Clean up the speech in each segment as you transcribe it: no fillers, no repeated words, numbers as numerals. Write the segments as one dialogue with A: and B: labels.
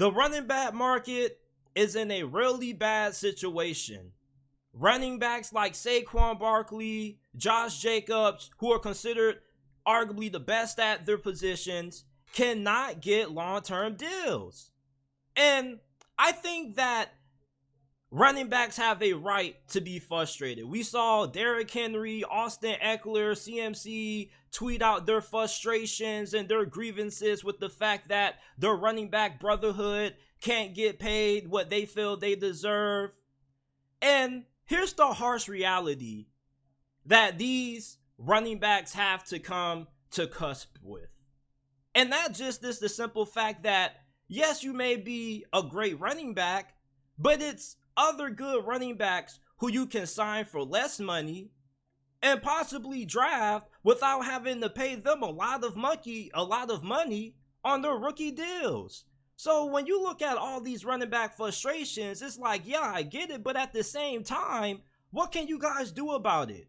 A: The running back market is in a really bad situation. Running backs like Saquon Barkley, Josh Jacobs, who are considered arguably the best at their positions, cannot get long-term deals. And I think that running backs have a right to be frustrated. We saw Derrick Henry, Austin Eckler, CMC tweet out their frustrations and their grievances with the fact that their running back brotherhood can't get paid what they feel they deserve. And here's the harsh reality that these running backs have to come to cusp with. And that just is the simple fact that, yes, you may be a great running back, but it's other good running backs who you can sign for less money and possibly draft without having to pay them a lot of money on their rookie deals. So when you look at all these running back frustrations, it's like, yeah, I get it, but at the same time, what can you guys do about it?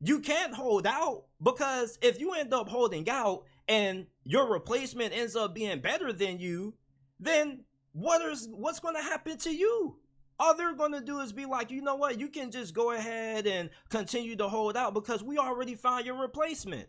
A: You can't hold out, because if you end up holding out and your replacement ends up being better than you, then what's going to happen to you? All they're going to do is be like, you know what, you can just go ahead and continue to hold out because we already found your replacement.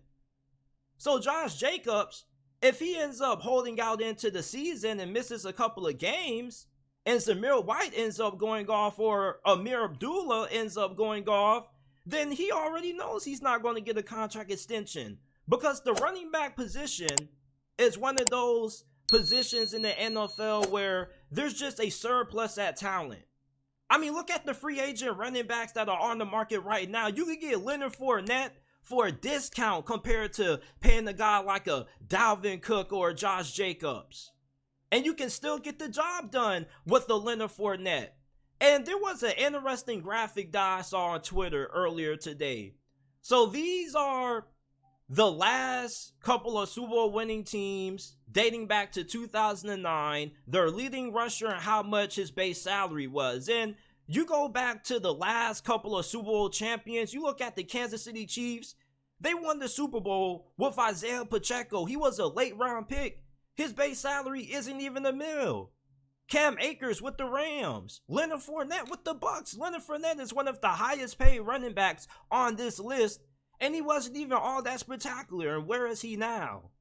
A: So Josh Jacobs, if he ends up holding out into the season and misses a couple of games, and Zamir White ends up going off or Amir Abdullah ends up going off, then he already knows he's not going to get a contract extension, because the running back position is one of those positions in the NFL where there's just a surplus at talent. I mean, look at the free agent running backs that are on the market right now. You could get Leonard Fournette for a discount compared to paying a guy like a Dalvin Cook or a Josh Jacobs. And you can still get the job done with the Leonard Fournette. And there was an interesting graphic that I saw on Twitter earlier today. So these are the last couple of Super Bowl winning teams dating back to 2009, their leading rusher and how much his base salary was. And you go back to the last couple of Super Bowl champions, you look at the Kansas City Chiefs, they won the Super Bowl with Isaiah Pacheco. He was a late round pick. His base salary isn't even $1 million. Cam Akers with the Rams, Leonard Fournette with the Bucks. Leonard Fournette is one of the highest paid running backs on this list, and he wasn't even all that spectacular. And where is he now?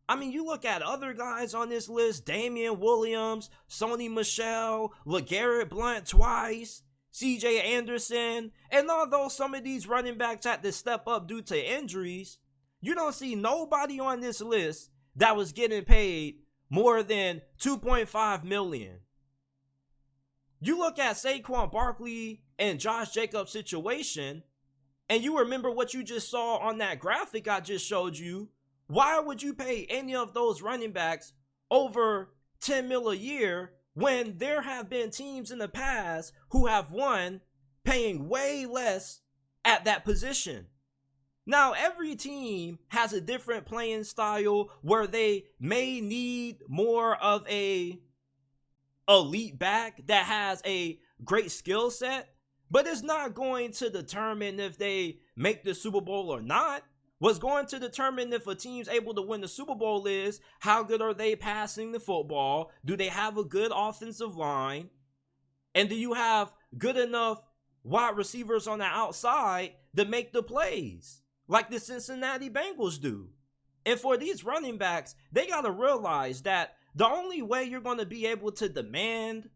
A: I mean, you look at other guys on this list, Damian Williams, Sony Michel, LeGarrette Blount twice, CJ Anderson, and although some of these running backs had to step up due to injuries, you don't see nobody on this list that was getting paid more than $2.5 million. You look at Saquon Barkley and Josh Jacobs' situation, and you remember what you just saw on that graphic I just showed you. Why would you pay any of those running backs over $10 million a year when there have been teams in the past who have won paying way less at that position? Now, every team has a different playing style where they may need more of a elite back that has a great skill set, but it's not going to determine if they make the Super Bowl or not. What's going to determine if a team's able to win the Super Bowl is how good are they passing the football? Do they have a good offensive line? And do you have good enough wide receivers on the outside to make the plays like the Cincinnati Bengals do? And for these running backs, they got to realize that the only way you're going to be able to demand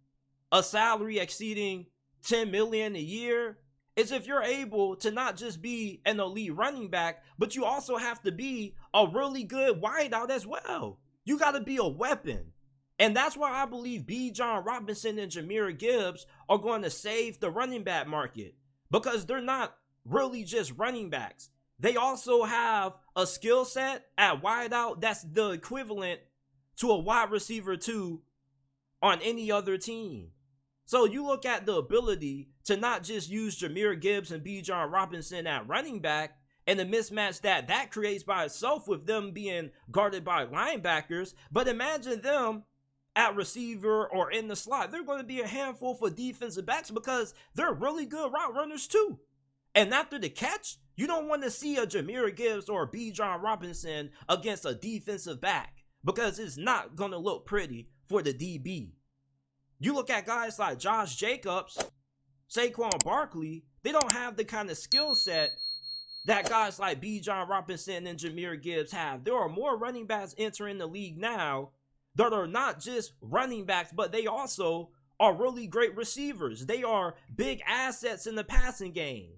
A: a salary exceeding $10 million a year is if you're able to not just be an elite running back, but you also have to be a really good wideout as well. You got to be a weapon. And that's why I believe Bijan Robinson and Jahmyr Gibbs are going to save the running back market, because they're not really just running backs. They also have a skill set at wideout that's the equivalent to a wide receiver 2 on any other team. So you look at the ability to not just use Jahmyr Gibbs and Bijan Robinson at running back and the mismatch that creates by itself with them being guarded by linebackers, but imagine them at receiver or in the slot. They're going to be a handful for defensive backs because they're really good route runners too. And after the catch, you don't want to see a Jahmyr Gibbs or a Bijan Robinson against a defensive back, because it's not going to look pretty for the DB. You look at guys like Josh Jacobs, Saquon Barkley, they don't have the kind of skill set that guys like Bijan Robinson and Jahmyr Gibbs have. There are more running backs entering the league now that are not just running backs, but they also are really great receivers. They are big assets in the passing game.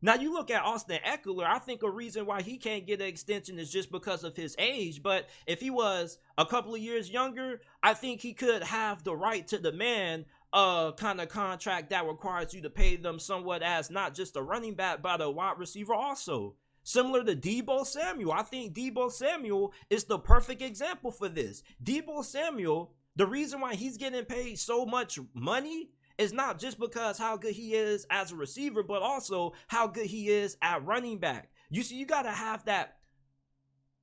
A: Now, you look at Austin Eckler, I think a reason why he can't get an extension is just because of his age. But if he was a couple of years younger, I think he could have the right to demand a kind of contract that requires you to pay them somewhat as not just a running back, but a wide receiver also. Similar to Deebo Samuel. I think Deebo Samuel is the perfect example for this. Deebo Samuel, the reason why he's getting paid so much money is not just because how good he is as a receiver, but also how good he is at running back. You see, you got to have that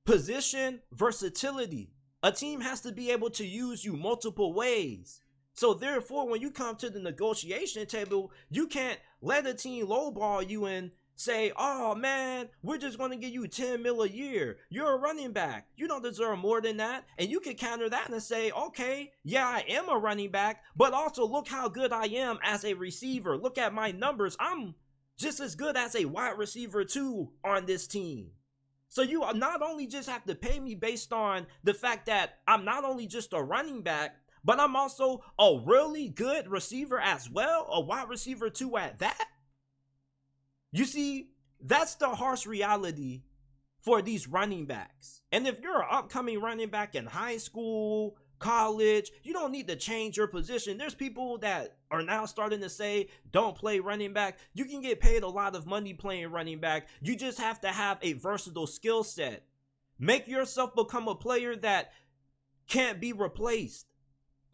A: position versatility. A team has to be able to use you multiple ways. So therefore, when you come to the negotiation table, you can't let a team lowball you and say, oh man, we're just going to give you 10 mil a year. You're a running back. You don't deserve more than that. And you can counter that and say, okay, yeah, I am a running back, but also look how good I am as a receiver. Look at my numbers. I'm just as good as a wide receiver too on this team. So you not only just have to pay me based on the fact that I'm not only just a running back, but I'm also a really good receiver as well, a wide receiver too at that. You see, that's the harsh reality for these running backs. And if you're an upcoming running back in high school, college, you don't need to change your position. There's people that are now starting to say, don't play running back. You can get paid a lot of money playing running back. You just have to have a versatile skill set. Make yourself become a player that can't be replaced,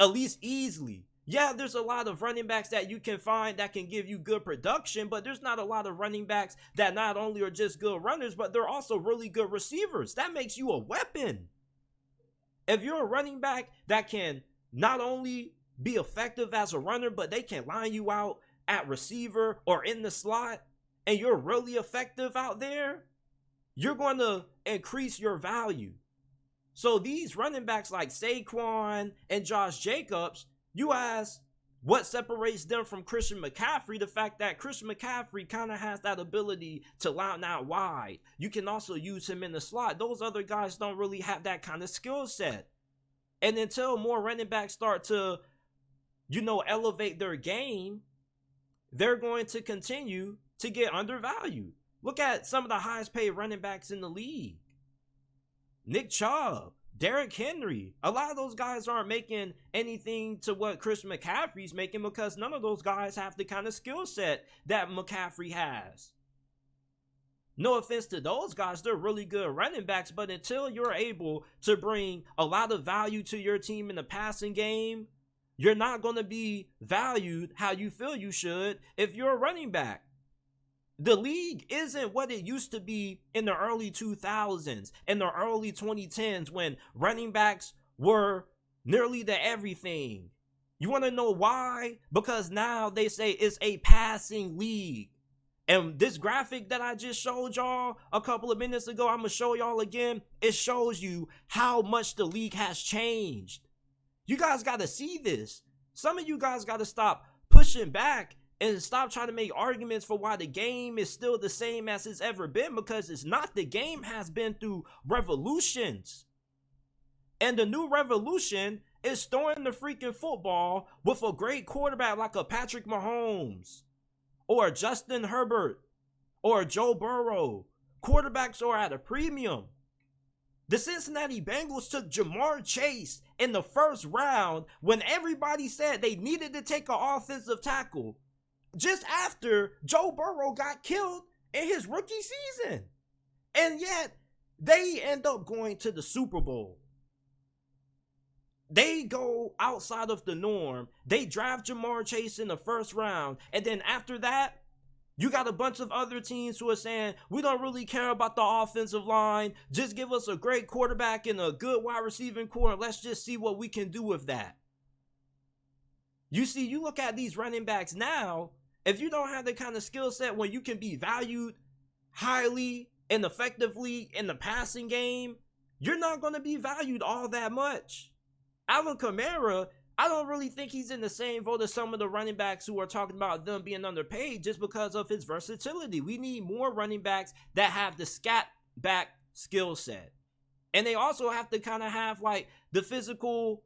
A: at least easily. Yeah, there's a lot of running backs that you can find that can give you good production, but there's not a lot of running backs that not only are just good runners, but they're also really good receivers. That makes you a weapon. If you're a running back that can not only be effective as a runner, but they can line you out at receiver or in the slot, and you're really effective out there, you're going to increase your value. So these running backs like Saquon and Josh Jacobs, you ask what separates them from Christian McCaffrey, the fact that Christian McCaffrey kind of has that ability to line out wide. You can also use him in the slot. Those other guys don't really have that kind of skill set. And until more running backs start to, elevate their game, they're going to continue to get undervalued. Look at some of the highest paid running backs in the league. Nick Chubb, Derrick Henry. A lot of those guys aren't making anything to what Christian McCaffrey's making because none of those guys have the kind of skill set that McCaffrey has. No offense to those guys, they're really good running backs, but until you're able to bring a lot of value to your team in the passing game, you're not going to be valued how you feel you should if you're a running back. The league isn't what it used to be in the early 2000s, in the early 2010s when running backs were nearly the everything. You want to know why? Because now they say it's a passing league. And this graphic that I just showed y'all a couple of minutes ago, I'm going to show y'all again. It shows you how much the league has changed. You guys got to see this. Some of you guys got to stop pushing back and stop trying to make arguments for why the game is still the same as it's ever been, because it's not. The game has been through revolutions. And the new revolution is throwing the freaking football with a great quarterback like a Patrick Mahomes or a Justin Herbert or a Joe Burrow. Quarterbacks are at a premium. The Cincinnati Bengals took Jamar Chase in the first round when everybody said they needed to take an offensive tackle, just after Joe Burrow got killed in his rookie season. And yet, they end up going to the Super Bowl. They go outside of the norm. They draft Jamar Chase in the first round. And then after that, you got a bunch of other teams who are saying, we don't really care about the offensive line. Just give us a great quarterback and a good wide receiving core. And let's just see what we can do with that. You see, you look at these running backs now, if you don't have the kind of skill set where you can be valued highly and effectively in the passing game, you're not going to be valued all that much. Alvin Kamara, I don't really think he's in the same vote as some of the running backs who are talking about them being underpaid just because of his versatility. We need more running backs that have the scat back skill set. And they also have to kind of have like the physical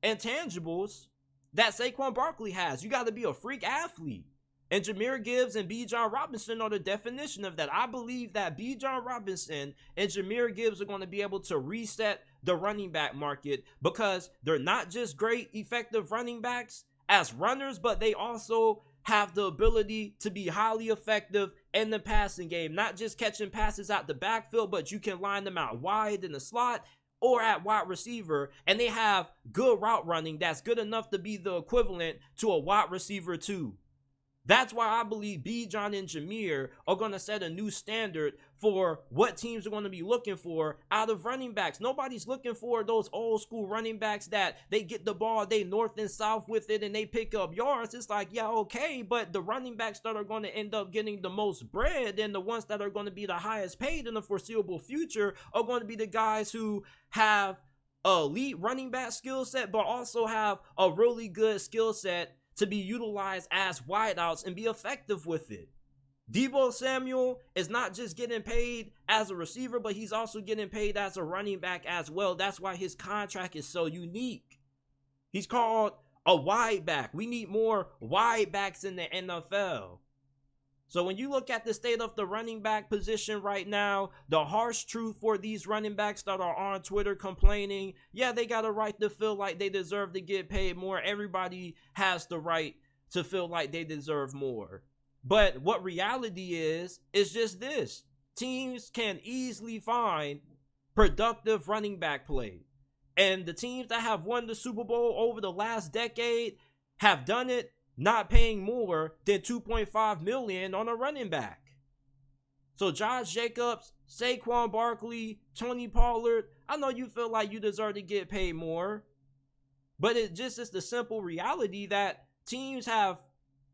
A: intangibles that Saquon Barkley has. You got to be a freak athlete. And Jahmyr Gibbs and Bijan Robinson are the definition of that. I believe that Bijan Robinson and Jahmyr Gibbs are going to be able to reset the running back market because they're not just great, effective running backs as runners, but they also have the ability to be highly effective in the passing game. Not just catching passes out the backfield, but you can line them out wide in the slot or at wide receiver, and they have good route running that's good enough to be the equivalent to a wide receiver too. That's why I believe Bijan and Jahmyr are going to set a new standard for what teams are going to be looking for out of running backs. Nobody's looking for those old school running backs that they get the ball, they north and south with it, and they pick up yards. It's like, yeah, okay, but the running backs that are going to end up getting the most bread and the ones that are going to be the highest paid in the foreseeable future are going to be the guys who have a elite running back skill set, but also have a really good skill set to be utilized as wideouts and be effective with it. Deebo Samuel is not just getting paid as a receiver, but he's also getting paid as a running back as well. That's why his contract is so unique. He's called a wide back. We need more wide backs in the NFL. So when you look at the state of the running back position right now, the harsh truth for these running backs that are on Twitter complaining, yeah, they got a right to feel like they deserve to get paid more. Everybody has the right to feel like they deserve more. But what reality is just this. Teams can easily find productive running back play. And the teams that have won the Super Bowl over the last decade have done it not paying more than $2.5 million on a running back. So Josh Jacobs, Saquon Barkley, Tony Pollard, I know you feel like you deserve to get paid more, but it just is the simple reality that teams have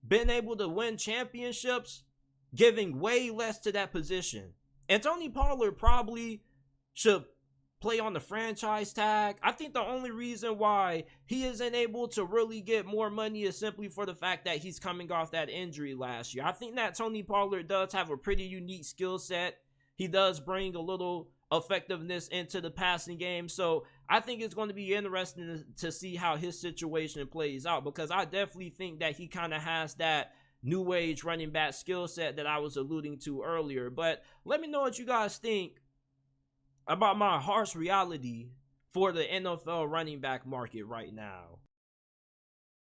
A: been able to win championships giving way less to that position. And Tony Pollard probably should play on the franchise tag. I think the only reason why he isn't able to really get more money is simply for the fact that he's coming off that injury last year. I think that Tony Pollard does have a pretty unique skill set. He does bring a little effectiveness into the passing game. So I think it's going to be interesting to see how his situation plays out, because I definitely think that he kind of has that new age running back skill set that I was alluding to earlier. But let me know what you guys think about my harsh reality for the NFL running back market right now.